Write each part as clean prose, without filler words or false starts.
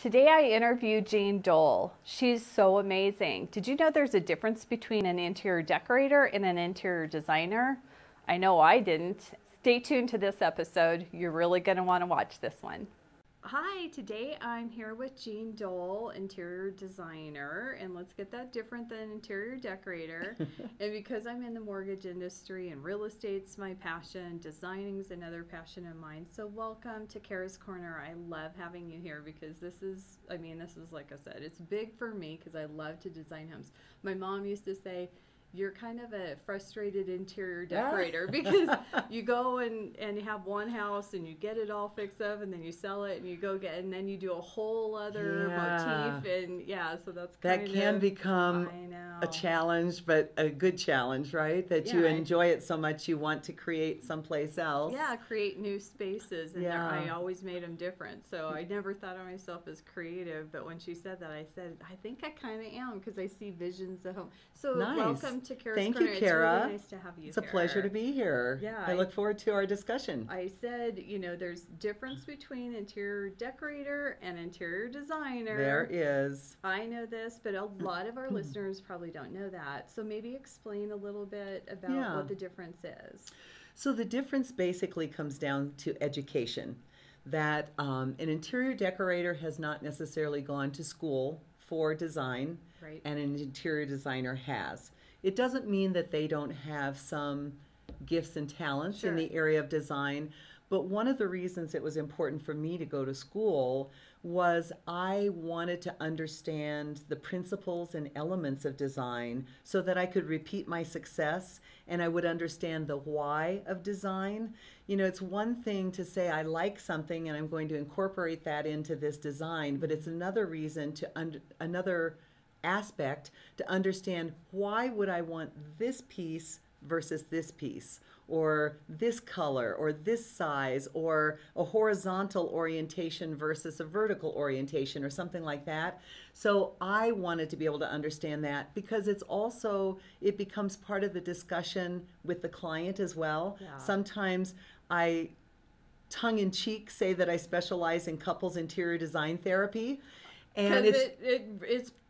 Today I interviewed Jeane Dole. She's so amazing. Did you know there's a difference between an interior decorator and an interior designer? I know I didn't. Stay tuned to this episode. You're really going to want to watch this one. Hi, today I'm here with Jeane Dole, interior designer, and let's get that different than interior decorator. And because I'm in the mortgage industry and real estate's my passion, designing's another passion of mine. So welcome to Kara's Corner. I love having you here because this is like I said, it's big for me because I love to design homes. My mom used to say, you're kind of a frustrated interior decorator because you go and have one house and you get it all fixed up and then you sell it and you go get, and then you do a whole other motif, and so that's kind that can become a challenge, but a good challenge, right? That you enjoy it so much you want to create someplace else. Yeah, create new spaces, and I always made them different. So I never thought of myself as creative, but when she said that, I said, I think I kind of am because I see visions of home. So welcome to Kara's Thank Corner. you, Kara. It's really nice to have you. It's a pleasure to be here. Yeah, I look forward to our discussion. I said, there's difference between interior decorator and interior designer. There is. I know this, but a lot of our listeners probably don't know that. So maybe explain a little bit about what the difference is. So the difference basically comes down to education. That an interior decorator has not necessarily gone to school for design, and an interior designer has. It doesn't mean that they don't have some gifts and talents in the area of design, but one of the reasons it was important for me to go to school was I wanted to understand the principles and elements of design so that I could repeat my success and I would understand the why of design. It's one thing to say I like something and I'm going to incorporate that into this design, but it's another reason to another aspect to understand why would I want this piece versus this piece, or this color, or this size, or a horizontal orientation versus a vertical orientation, or something like that. So I wanted to be able to understand that because it becomes part of the discussion with the client as well. Sometimes I tongue-in-cheek say that I specialize in couples interior design therapy. And it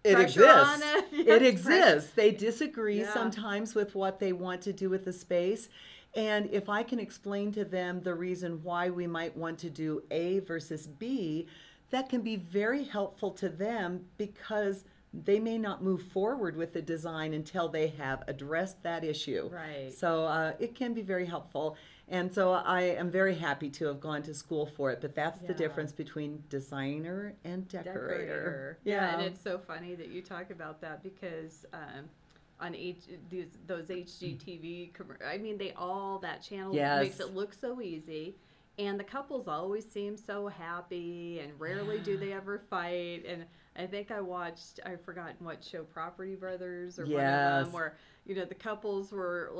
exists. It exists. They disagree sometimes with what they want to do with the space. And if I can explain to them the reason why we might want to do A versus B, that can be very helpful to them because they may not move forward with the design until they have addressed that issue. So it can be very helpful. And so I am very happy to have gone to school for it, but that's the difference between designer and decorator. And it's so funny that you talk about that because on those HGTV, that channel makes it look so easy. And the couples always seem so happy, and rarely do they ever fight. And I think I forgot what show, Property Brothers or one of them, where the couples were,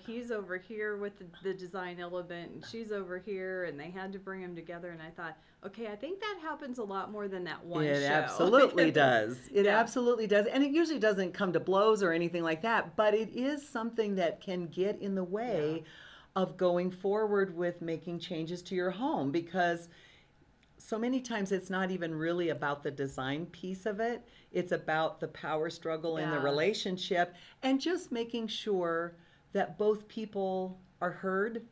he's over here with the design element, and she's over here, and they had to bring them together. And I thought, okay, I think that happens a lot more than that one show. It absolutely does. It absolutely does. And it usually doesn't come to blows or anything like that, but it is something that can get in the way of going forward with making changes to your home, because so many times it's not even really about the design piece of it. It's about the power struggle in the relationship and just making sure that both people are heard.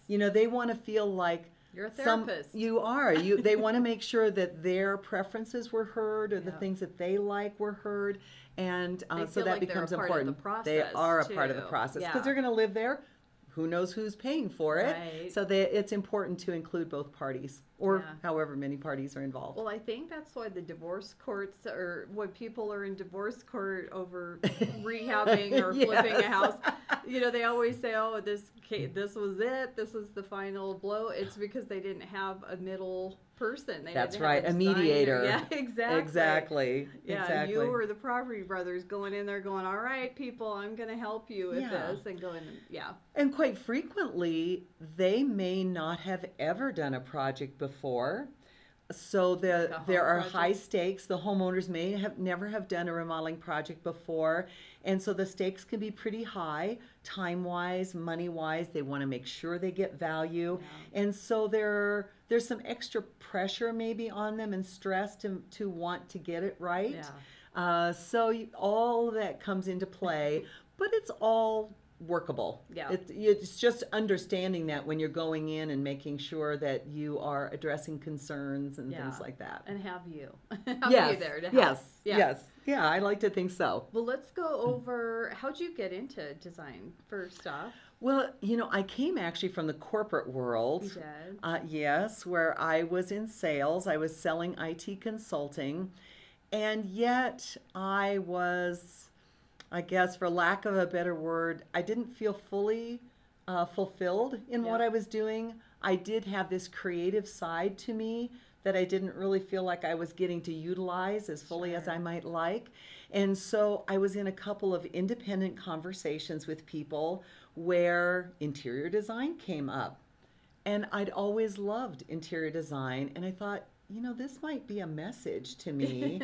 They want to feel like you're a therapist. You are. They want to make sure that their preferences were heard, or the things that they like were heard, and so that becomes important. They are a part of the process because they're going to live there. Who knows who's paying for it? So it's important to include both parties, or however many parties are involved. Well, I think that's why the divorce courts, or when people are in divorce court over rehabbing or flipping a house, they always say, "Oh, this was it. This was the final blow." It's because they didn't have a middle person. That's right, a mediator. Yeah, exactly. Exactly. You or the Property Brothers going in there going, all right, people, I'm going to help you with this, and going, And quite frequently, they may not have ever done a project before, So Like a there home are project? high stakes. The homeowners may have never have done a remodeling project before, and so the stakes can be pretty high, time-wise, money-wise. They want to make sure they get value, and so there's some extra pressure maybe on them and stress to want to get it right. All that comes into play, but it's all workable. Yeah. It's just understanding that when you're going in and making sure that you are addressing concerns and things like that. And have you Yes, there to help. yes, yes. Yeah, I like to think so. Well, let's go over, how'd you get into design first off? Well, I came actually from the corporate world. You did? Yes, where I was in sales. I was selling IT consulting. And yet I was, I guess, for lack of a better word, I didn't feel fully fulfilled in what I was doing. I did have this creative side to me that I didn't really feel like I was getting to utilize as fully as I might like. And so I was in a couple of independent conversations with people where interior design came up. And I'd always loved interior design. And I thought, this might be a message to me.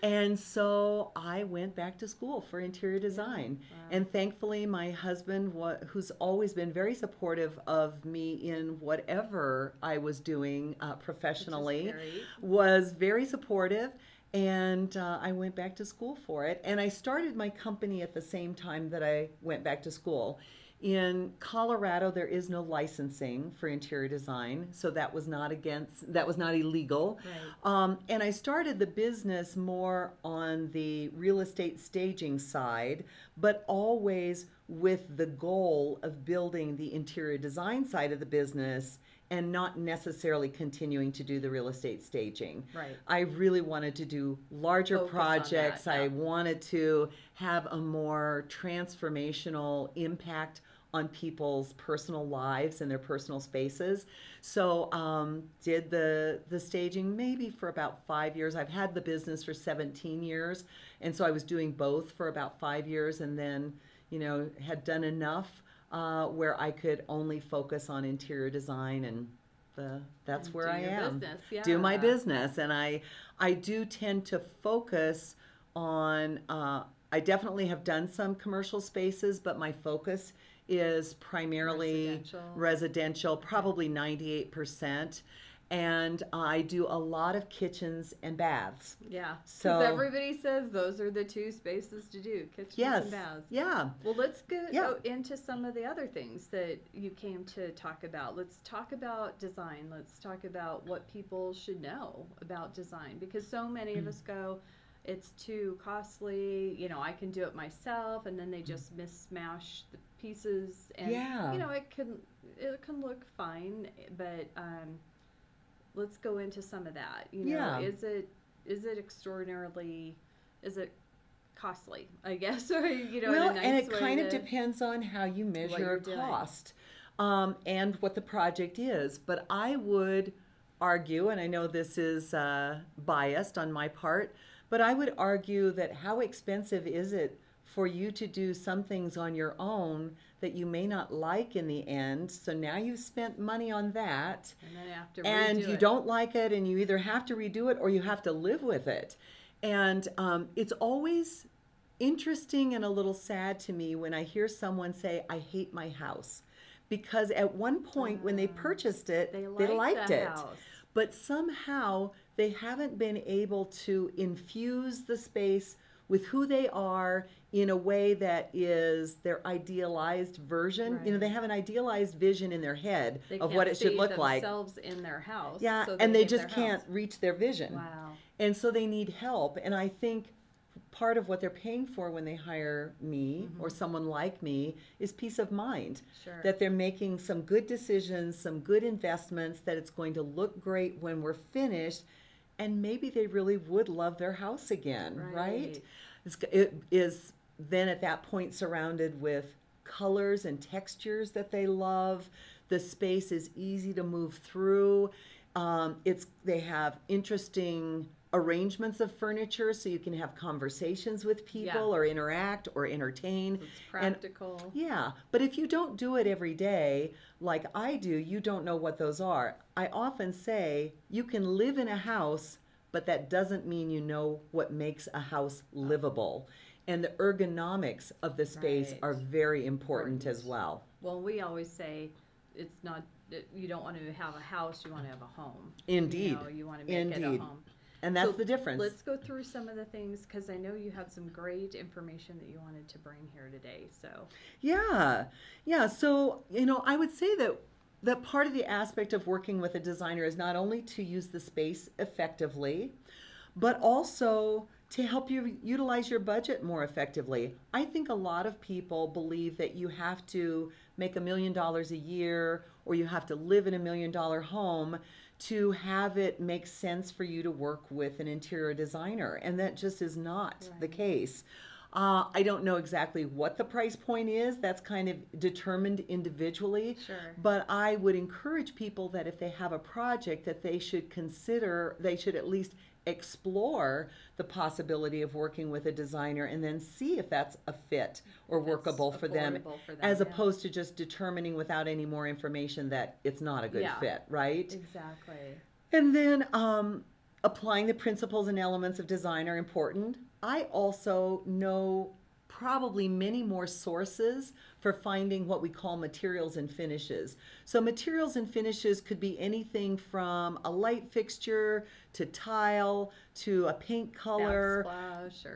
And so I went back to school for interior design. Wow. And thankfully, my husband, who's always been very supportive of me in whatever I was doing professionally, was very supportive. And I went back to school for it. And I started my company at the same time that I went back to school. In Colorado, there is no licensing for interior design, so that was not illegal. Right. And I started the business more on the real estate staging side, but always with the goal of building the interior design side of the business and not necessarily continuing to do the real estate staging. Right. I really wanted to do larger projects. I wanted to have a more transformational impact on people's personal lives and their personal spaces. So did the staging maybe for about 5 years. I've had the business for 17 years. And so I was doing both for about 5 years, and then, had done enough where I could only focus on interior design, and that's where I am. Do my business. And I do tend to focus on, I definitely have done some commercial spaces, but my focus is primarily residential, probably 98%. And I do a lot of kitchens and baths. Yeah. So everybody says those are the two spaces to do, kitchens and baths. Yeah. Well, let's go into some of the other things that you came to talk about. Let's talk about design. Let's talk about what people should know about design, because so many of us go, it's too costly, I can do it myself, and then they just mismatch the pieces, and it can look fine, but let's go into some of that. Is it extraordinarily, is it costly, I guess, or well, and it kind of depends on how you measure cost and what the project is. But I would argue, and I know this is biased on my part, but I would argue that how expensive is it for you to do some things on your own that you may not like in the end? So now you've spent money on that, and then have to and you don't like it, and you either have to redo it or you have to live with it. And it's always interesting and a little sad to me when I hear someone say, I hate my house. Because at one point when they purchased it, they liked it. House. But somehow they haven't been able to infuse the space with who they are in a way that is their idealized version. Right. They have an idealized vision in their head of what it should look like. They can't see themselves in their house. Yeah, so and they just can't reach their vision. Wow. And so they need help. And I think part of what they're paying for when they hire me or someone like me is peace of mind. Sure. That they're making some good decisions, some good investments, that it's going to look great when we're finished, and maybe they really would love their house again, right? It is then at that point surrounded with colors and textures that they love. The space is easy to move through. They have interesting arrangements of furniture so you can have conversations with people or interact or entertain. It's practical. Yeah, but if you don't do it every day like I do, you don't know what those are. I often say you can live in a house, but that doesn't mean you know what makes a house livable. And the ergonomics of the space are very important as well. Well, we always say it's not, you don't want to have a house, you want to have a home. Indeed. You know, you want to make it a home. And that's the difference. Let's go through some of the things, because I know you have some great information that you wanted to bring here today. So yeah. So I would say that part of the aspect of working with a designer is not only to use the space effectively, but also to help you utilize your budget more effectively. I think a lot of people believe that you have to make $1 million a year, or you have to live in $1 million home to have it make sense for you to work with an interior designer. And that just is not the case. I don't know exactly what the price point is. That's kind of determined individually. Sure. But I would encourage people that if they have a project that they should at least explore the possibility of working with a designer and then see if that's a fit or workable for them, as opposed to just determining without any more information that it's not a good fit, right? Exactly. And then applying the principles and elements of design are important. I also know probably many more sources for finding what we call materials and finishes. So materials and finishes could be anything from a light fixture to tile to a paint color,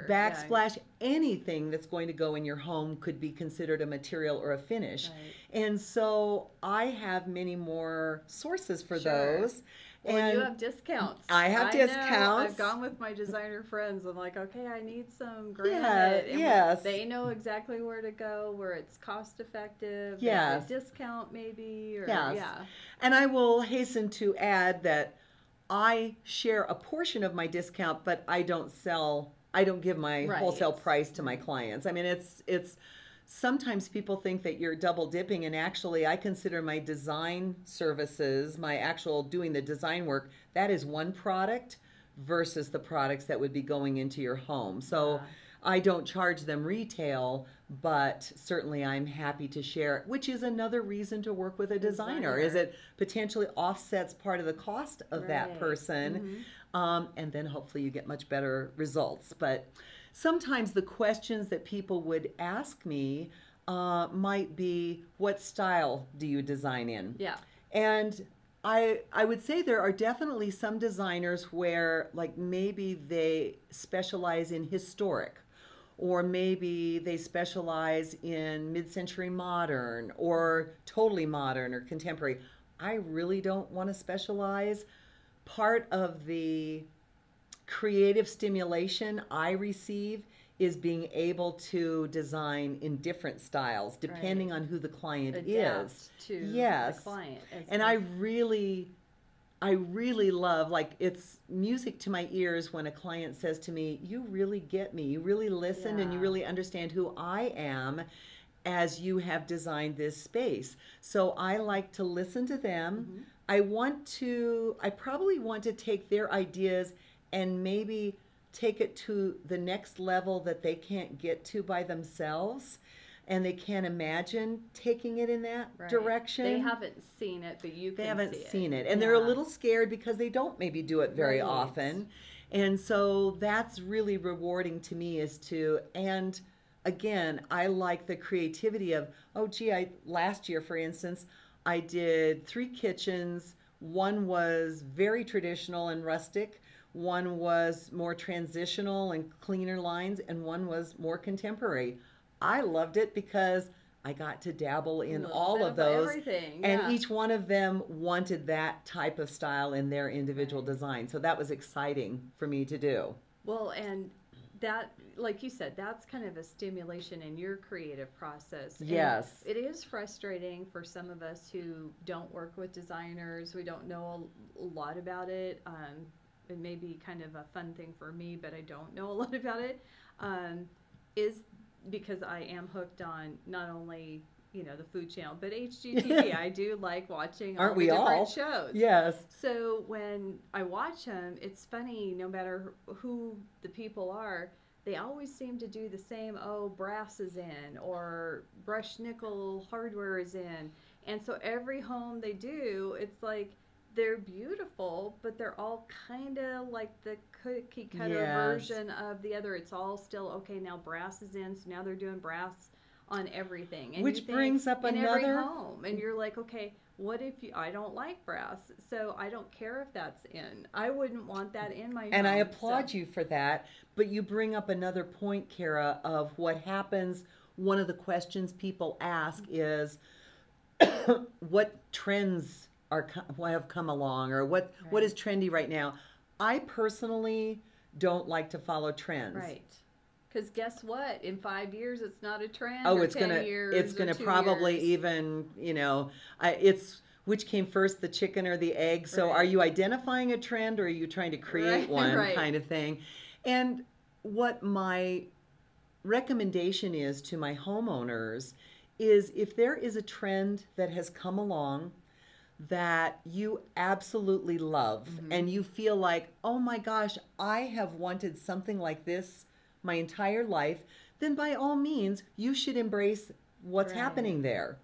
backsplash, anything that's going to go in your home could be considered a material or a finish. Right. And so I have many more sources for those. Well, and you have discounts. I have discounts. I've gone with my designer friends. I'm like, okay, I need some granite. And they know exactly where to go, where it's cost effective. Yes. A discount maybe. Or, And I will hasten to add that I share a portion of my discount, but I don't give my wholesale price to my clients. I mean, it's sometimes people think that you're double dipping, and actually I consider my design services, my actual doing the design work, that is one product versus the products that would be going into your home. So I don't charge them retail, but certainly I'm happy to share, which is another reason to work with a designer, is it potentially offsets part of the cost of that person. And then hopefully you get much better results. But sometimes the questions that people would ask me might be, what style do you design in? Yeah. And I would say there are definitely some designers where, like, maybe they specialize in historic, or maybe they specialize in mid-century modern or totally modern or contemporary. I really don't want to specialize. Part of the creative stimulation I receive is being able to design in different styles depending on who the client is. To the client. And I really love, like, it's music to my ears when a client says to me, you really get me, you really listen, and you really understand who I am as you have designed this space. So I like to listen to them. I probably want to take their ideas and maybe take it to the next level that they can't get to by themselves, and they can't imagine taking it in that direction. They haven't seen it, but you can see it. They haven't seen it. And they're a little scared because they don't maybe do it very often. And so that's really rewarding to me, and again, I like the creativity of, last year, for instance, I did 3 kitchens. One was very traditional and rustic. One was more transitional and cleaner lines, and one was more contemporary. I loved it because I got to dabble in all of those. And each one of them wanted that type of style in their individual design. So that was exciting for me to do. Well, and that, like you said, that's kind of a stimulation in your creative process. Yes. And it is frustrating for some of us who don't work with designers. We don't know a lot about it. It may be kind of a fun thing for me, but I don't know a lot about it. Is because I am hooked on not only you know, the Food Channel, but HGTV, I do like watching all Aren't the we different all? shows. Yes. So when I watch them, it's funny, no matter who the people are, they always seem to do the same, oh, brass is in, or brushed nickel hardware is in. And so every home they do, it's like they're beautiful, but they're all kind of like the cookie cutter Yes. version of the other. It's all still, okay, now brass is in, so now they're doing brass on everything. And Which you think, brings up in every another... home, and you're like, okay, what if I don't like brass, so I don't care if that's in. I wouldn't want that in my home. And I applaud you for that, but you bring up another point, Kara, of what happens. One of the questions people ask is, what trends have come along, or what is trendy right now? I personally don't like to follow trends. Right. Because guess what? In 5 years, it's not a trend. Oh, or it's 10 gonna years, it's or gonna 2 probably years. even, you know, it's which came first, the chicken or the egg. So Right. are you identifying a trend, or are you trying to create one, Right. kind of thing? And what my recommendation is to my homeowners is, if there is a trend that has come along that you absolutely love, and you feel like, oh my gosh, I have wanted something like this my entire life, then by all means, you should embrace what's Right. happening there.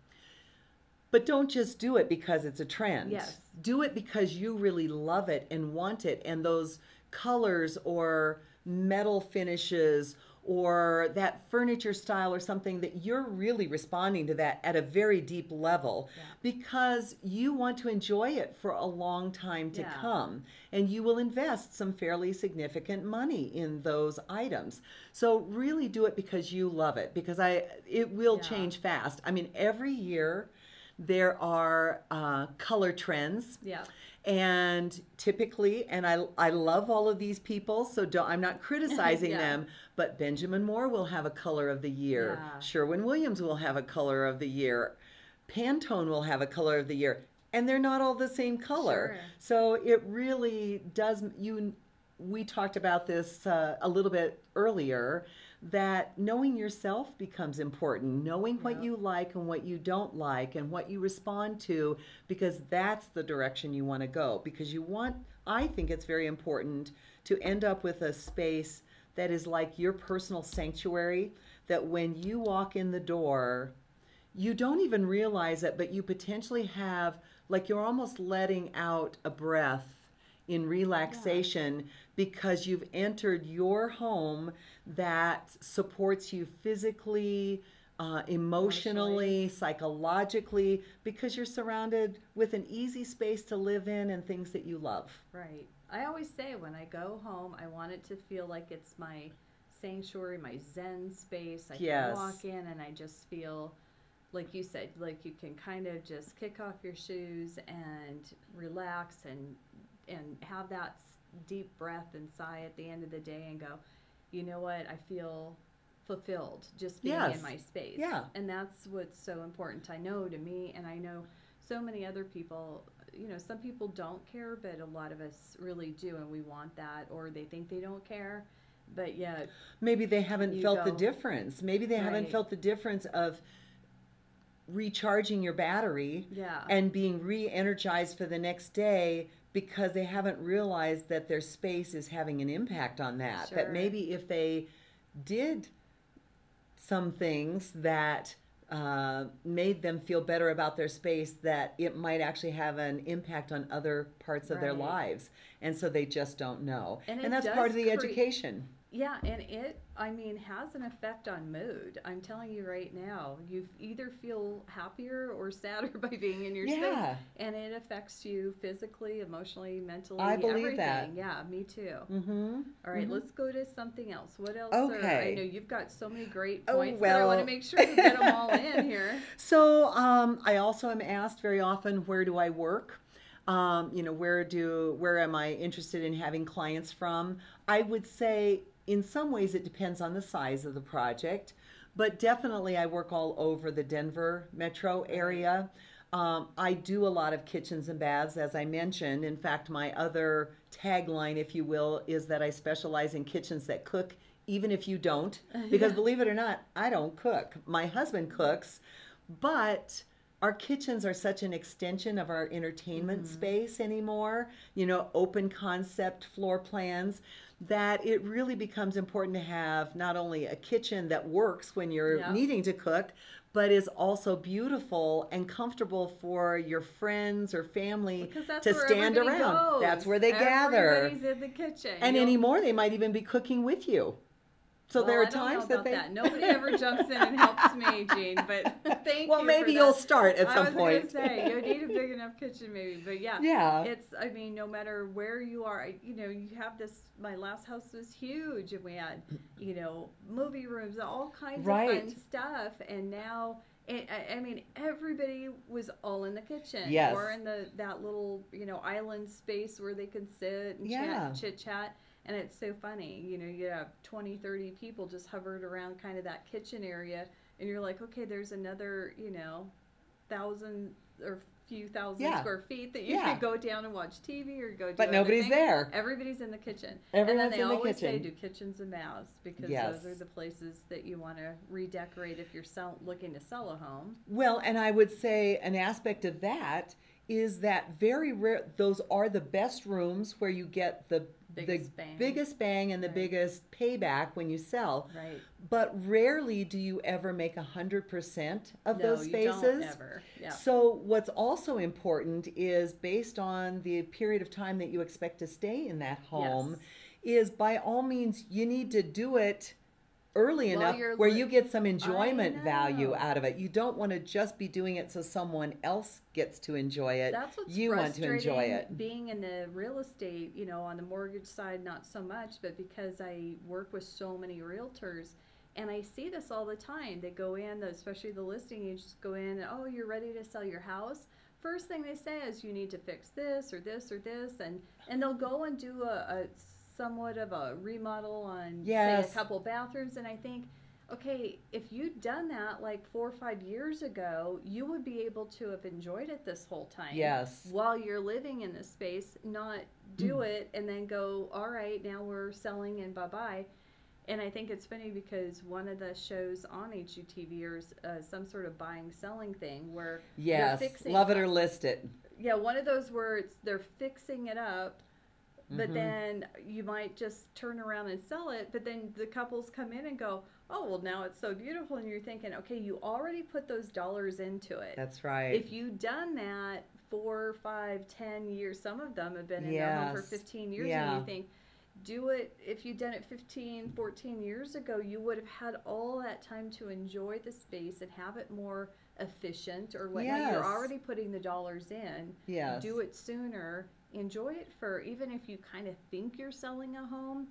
But don't just do it because it's a trend. Yes. Do it because you really love it and want it, and those colors or metal finishes or that furniture style or something, that you're really responding to that at a very deep level, because you want to enjoy it for a long time to come, and you will invest some fairly significant money in those items. So really do it because you love it, because it will change fast. I mean, every year there are color trends. Yeah. And typically, and I love all of these people, so I'm not criticizing them, but Benjamin Moore will have a color of the year. Yeah. Sherwin-Williams will have a color of the year. Pantone will have a color of the year. And they're not all the same color. Sure. So it really does, we talked about this a little bit earlier, that knowing yourself becomes important, knowing what you like and what you don't like and what you respond to, because that's the direction you want to go. Because I think it's very important to end up with a space that is like your personal sanctuary, that when you walk in the door, you don't even realize it, but you potentially have, like, you're almost letting out a breath in relaxation, because you've entered your home that supports you physically, emotionally, psychologically, because you're surrounded with an easy space to live in and things that you love. Right. I always say, when I go home, I want it to feel like it's my sanctuary, my Zen space. I can walk in and I just feel, like you said, like you can kind of just kick off your shoes and relax and have that deep breath and sigh at the end of the day and go, you know what, I feel fulfilled just being in my space. Yeah. And that's what's so important, I know, to me, and I know so many other people. You know, some people don't care, but a lot of us really do, and we want that, or they think they don't care, but yet maybe they haven't felt the difference. Maybe they haven't felt the difference of recharging your battery and being re-energized for the next day, because they haven't realized that their space is having an impact on that. That maybe if they did some things that made them feel better about their space, that it might actually have an impact on other parts of their lives. And so they just don't know. And that's part of the education. Yeah, and it, I mean, has an effect on mood. I'm telling you right now, you either feel happier or sadder by being in your space. And it affects you physically, emotionally, mentally, I believe everything. that. Yeah, me too. Mm-hmm. All right, let's go to something else. What else? Okay. I know you've got so many great points, but I want to make sure we get them all in here. So I also am asked very often, where do I work? You know, where am I interested in having clients from? I would say, in some ways, it depends on the size of the project, but definitely I work all over the Denver metro area. I do a lot of kitchens and baths, as I mentioned. In fact, my other tagline, if you will, is that I specialize in kitchens that cook, even if you don't, because believe it or not, I don't cook. My husband cooks, but our kitchens are such an extension of our entertainment space anymore, you know, open concept floor plans, that it really becomes important to have not only a kitchen that works when you're needing to cook, but is also beautiful and comfortable for your friends or family to stand around. Goes. That's where they gather. Everybody's in the kitchen. And anymore, they might even be cooking with you. So there are times that nobody ever jumps in and helps me, Jeane. But thank you. Well, maybe you'll start at some point. I was going to say you need a big enough kitchen, maybe. But yeah, it's. I mean, no matter where you are, you know, you have this. My last house was huge, and we had, you know, movie rooms, all kinds of fun stuff. And now, I mean, everybody was all in the kitchen, or in that little, you know, island space where they could sit and chit chat. And it's so funny, you know, you have 20, 30 people just hovered around kind of that kitchen area, and you're like, okay, there's another, you know, 1,000 or few thousand square feet that you could go down and watch TV or go do. But nobody's there. Everybody's in the kitchen. Everyone's and then they in the always kitchen. say do kitchens and baths, because those are the places that you want to redecorate if you're looking to sell a home. Well, and I would say an aspect of that is that very rare, those are the best rooms where you get the biggest bang and the biggest payback when you sell. Right. But rarely do you ever make 100% of those spaces. You don't ever. Yeah. So what's also important is, based on the period of time that you expect to stay in that home, is by all means you need to do it early enough where you get some enjoyment value out of it. You don't want to just be doing it so someone else gets to enjoy it. That's what's you want to enjoy it. Being in the real estate, you know, on the mortgage side, not so much, but because I work with so many realtors, and I see this all the time. They go in, especially the listing agents go in, and, oh, you're ready to sell your house. First thing they say is you need to fix this or this or this, and they'll go and do a somewhat of a remodel on, say, a couple bathrooms, and I think, okay, if you'd done that like 4 or 5 years ago, you would be able to have enjoyed it this whole time. Yes. While you're living in this space, not do it and then go, all right, now we're selling and bye-bye. And I think it's funny because one of the shows on HGTV is some sort of buying, selling thing where they're fixing love it or list it. Yeah, one of those where they're fixing it up, but then you might just turn around and sell it, but then the couples come in and go, oh, well, now it's so beautiful, and you're thinking, okay, you already put those dollars into it. That's right. If you'd done that 4, 5, 10 years, some of them have been in their home for 15 years, and you think, do it, if you'd done it 15, 14 years ago, you would have had all that time to enjoy the space and have it more efficient or whatnot. You're already putting the dollars in. Do it sooner. Enjoy it for, even if you kind of think you're selling a home,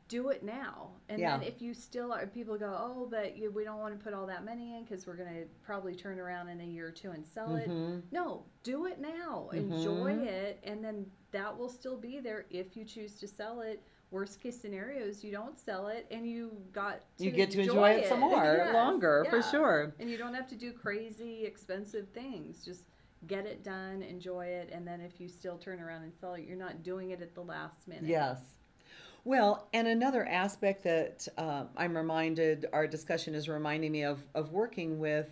do it now. And then if you still are, people go, oh, but we don't want to put all that money in because we're going to probably turn around in a year or two and sell it. No, do it now. Enjoy it, and then that will still be there if you choose to sell it. Worst case scenarios, you don't sell it, and you get to enjoy it some more, longer, for sure. And you don't have to do crazy, expensive things. Just get it done, enjoy it, and then if you still turn around and sell it, you're not doing it at the last minute. Yes. Well, and another aspect that I'm reminded, our discussion is reminding me of working with,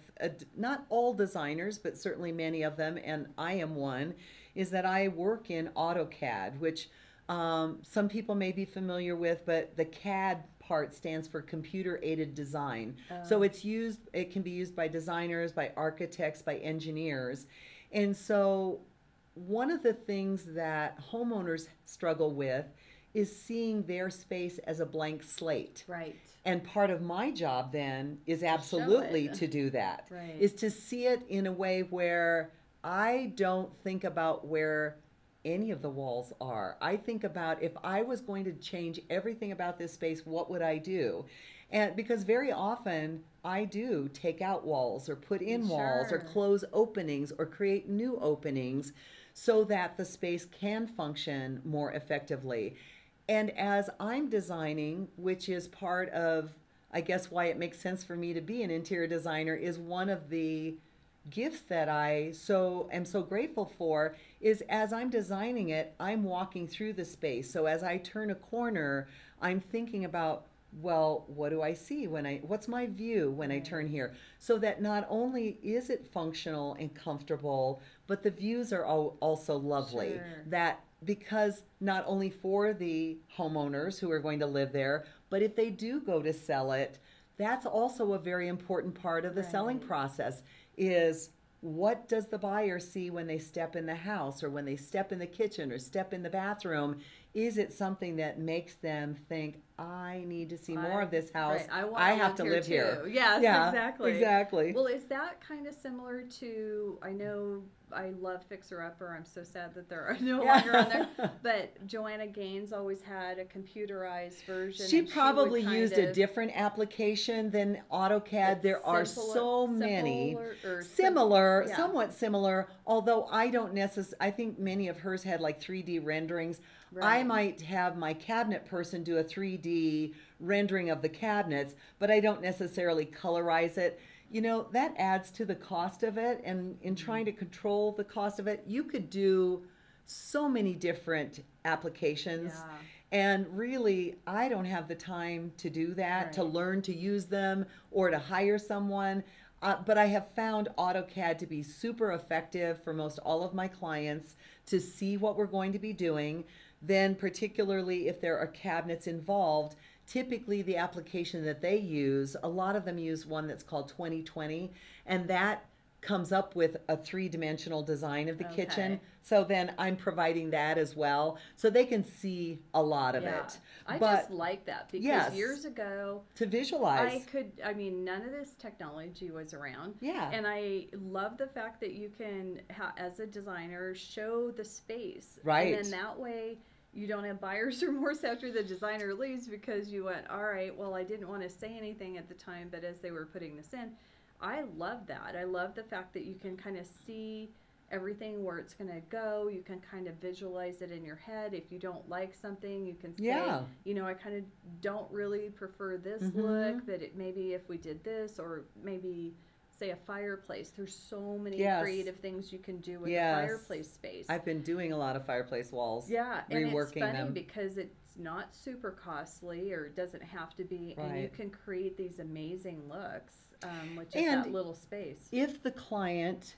not all designers, but certainly many of them, and I am one, is that I work in AutoCAD, which some people may be familiar with, but the CAD part stands for computer aided design. So it can be used by designers, by architects, by engineers. And so one of the things that homeowners struggle with is seeing their space as a blank slate. Right. And part of my job then is absolutely to do that. Right. Is to see it in a way where I don't think about where any of the walls are. I think about, if I was going to change everything about this space, what would I do? And because very often I do take out walls or put in walls or close openings or create new openings so that the space can function more effectively. And as I'm designing, which is part of, I guess, why it makes sense for me to be an interior designer, is one of the gifts that I am so grateful for, is as I'm designing it, I'm walking through the space. So as I turn a corner, I'm thinking about, well, what do I see what's my view when I turn here? So that not only is it functional and comfortable, but the views are also lovely. Sure. That because not only for the homeowners who are going to live there, but if they do go to sell it, that's also a very important part of the selling process is what does the buyer see when they step in the house or when they step in the kitchen or step in the bathroom? Is it something that makes them think, I need to see more of this house. I have to live here. Yes, yeah, exactly. Exactly. Well, is that kind of similar to, I know I love Fixer Upper. I'm so sad that they're no longer on there. But Joanna Gaines always had a computerized version. She probably used a different application than AutoCAD. There are so many. Similar, somewhat similar, although I don't necessarily, I think many of hers had like 3D renderings. Right. I might have my cabinet person do a 3D rendering of the cabinets, but I don't necessarily colorize it. You know, that adds to the cost of it, and in trying to control the cost of it, you could do so many different applications. Yeah. And really, I don't have the time to do that, to learn to use them or to hire someone. But I have found AutoCAD to be super effective for most all of my clients to see what we're going to be doing. Then particularly if there are cabinets involved, typically the application that they use, a lot of them use one that's called 2020, and that comes up with a three-dimensional design of the kitchen. So then I'm providing that as well, so they can see a lot of it. I just like that because years ago, to visualize, I mean, none of this technology was around. Yeah. And I love the fact that you can, as a designer, show the space. Right. And then that way, you don't have buyer's remorse after the designer leaves because you went, all right, well, I didn't want to say anything at the time, but as they were putting this in, I love that. I love the fact that you can kind of see everything where it's going to go. You can kind of visualize it in your head. If you don't like something, you can say, you know, I kind of don't really prefer this look, but maybe if we did this, or maybe say a fireplace. There's so many creative things you can do with a fireplace space. I've been doing a lot of fireplace walls. Yeah, and it's funny them. because it's not super costly, or it doesn't have to be, and you can create these amazing looks with just that little space. If the client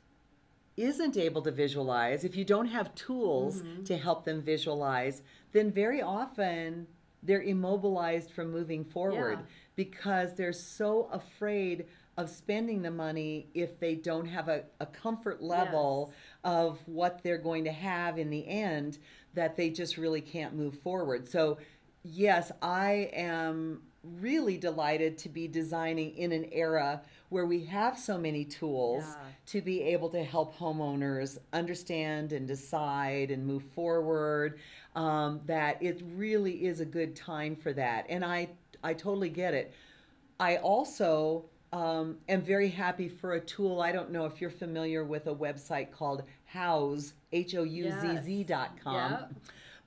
isn't able to visualize, if you don't have tools to help them visualize, then very often they're immobilized from moving forward because they're so afraid of spending the money if they don't have a comfort level of what they're going to have in the end, that they just really can't move forward. So yes, I am really delighted to be designing in an era where we have so many tools to be able to help homeowners understand and decide and move forward, that it really is a good time for that. And I totally get it. I also am very happy for a tool. I don't know if you're familiar with a website called Houzz, HOUZZ.com.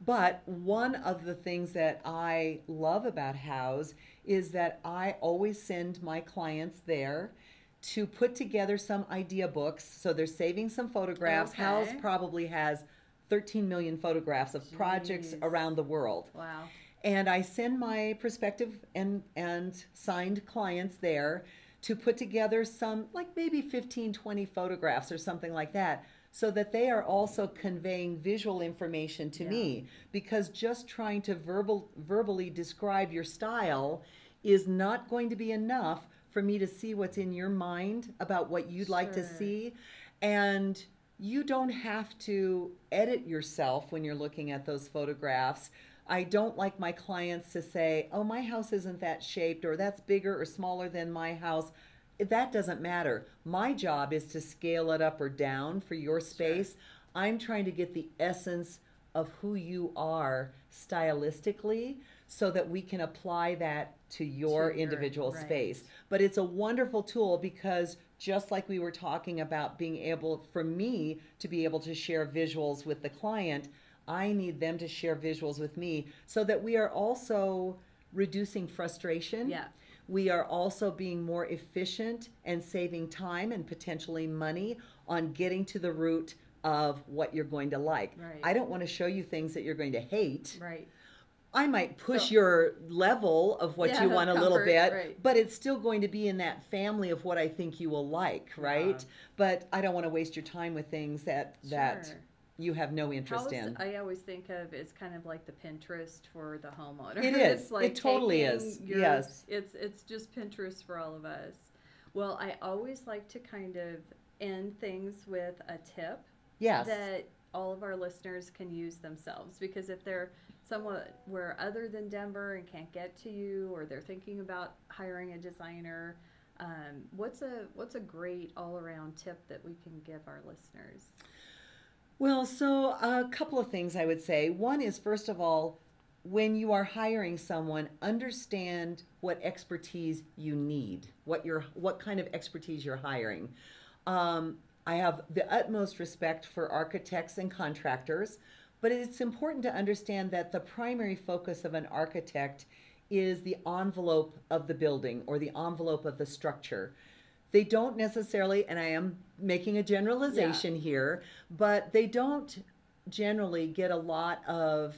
But one of the things that I love about Houzz is that I always send my clients there to put together some idea books. So they're saving some photographs. Houzz probably has 13 million photographs of projects around the world. Wow. And I send my prospective and signed clients there to put together some, like maybe 15, 20 photographs or something like that, so that they are also conveying visual information to me, because just trying to verbally describe your style is not going to be enough for me to see what's in your mind about what you'd like to see. And you don't have to edit yourself when you're looking at those photographs. I don't like my clients to say, oh, my house isn't that shaped, or that's bigger or smaller than my house. That doesn't matter. My job is to scale it up or down for your space. I'm trying to get the essence of who you are stylistically so that we can apply that to your individual space. But it's a wonderful tool because just like we were talking about being able, for me to be able to share visuals with the client, I need them to share visuals with me so that we are also reducing frustration. We are also being more efficient and saving time and potentially money on getting to the root of what you're going to like. I don't want to show you things that you're going to hate. I might push So- your level of what Yeah, you want a little comfort, bit, right. but it's still going to be in that family of what I think you will like, right? Yeah. But I don't want to waste your time with things that Sure. you have no interest in. I always think of it's kind of like the Pinterest for the homeowner. It is. It's like It totally taking is. your- Yes. It's just Pinterest for all of us. Well, I always like to kind of end things with a tip Yes. that all of our listeners can use themselves, because if they're somewhat where other than Denver and can't get to you, or they're thinking about hiring a designer, what's a great all-around tip that we can give our listeners? Well, so a couple of things I would say. One is, first of all, when you are hiring someone, understand what expertise you need, what kind of expertise you're hiring. I have the utmost respect for architects and contractors, but it's important to understand that the primary focus of an architect is the envelope of the building or the envelope of the structure. They don't necessarily, and I am making a generalization here, but they don't generally get a lot of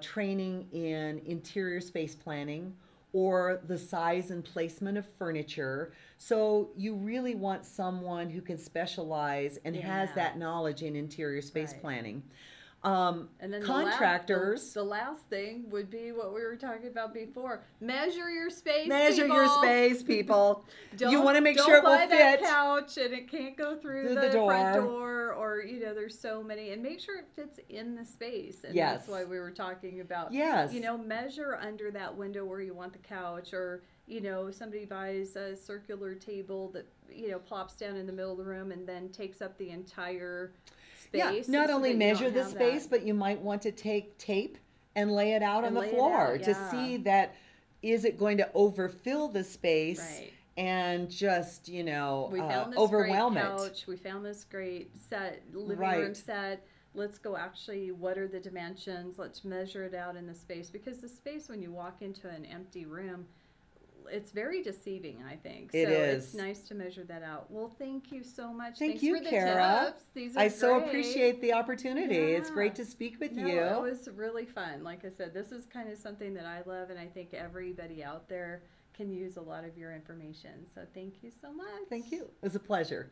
training in interior space planning or the size and placement of furniture. So you really want someone who can specialize and has Yeah. that knowledge in interior space Right. planning. And then Contractors. the last thing would be what we were talking about before. Measure your space. Measure your people. space, people. You Don't- want to make don't sure it will buy that fit. couch and it can't go through Through the the front door. door, or there's so many, and make sure it fits in the space. And Yes. that's why we were talking about. Yes. Measure under that window where you want the couch, or somebody buys a circular table that plops down in the middle of the room and then takes up the entire space. Not so only that you measure don't the have space, that. but you might want to take tape and lay it out on And the lay it floor out, to yeah. see that is it going to overfill the space Right. and just We found this overwhelm great it. couch. We found this great living room Right. set. Let's go what are the dimensions? Let's measure it out in the space, because the space, when you walk into an empty room, it's very deceiving, I think. It so is. It's nice to measure that out. Well, thank you so much. Thank Thanks you, for the Kara. tips. These are I so great. appreciate the opportunity. It's Yeah. great to speak with No, you. it was really fun. Like I said, this is kind of something that I love, and I think everybody out there can use a lot of your information. So thank you so much. Thank you. It was a pleasure.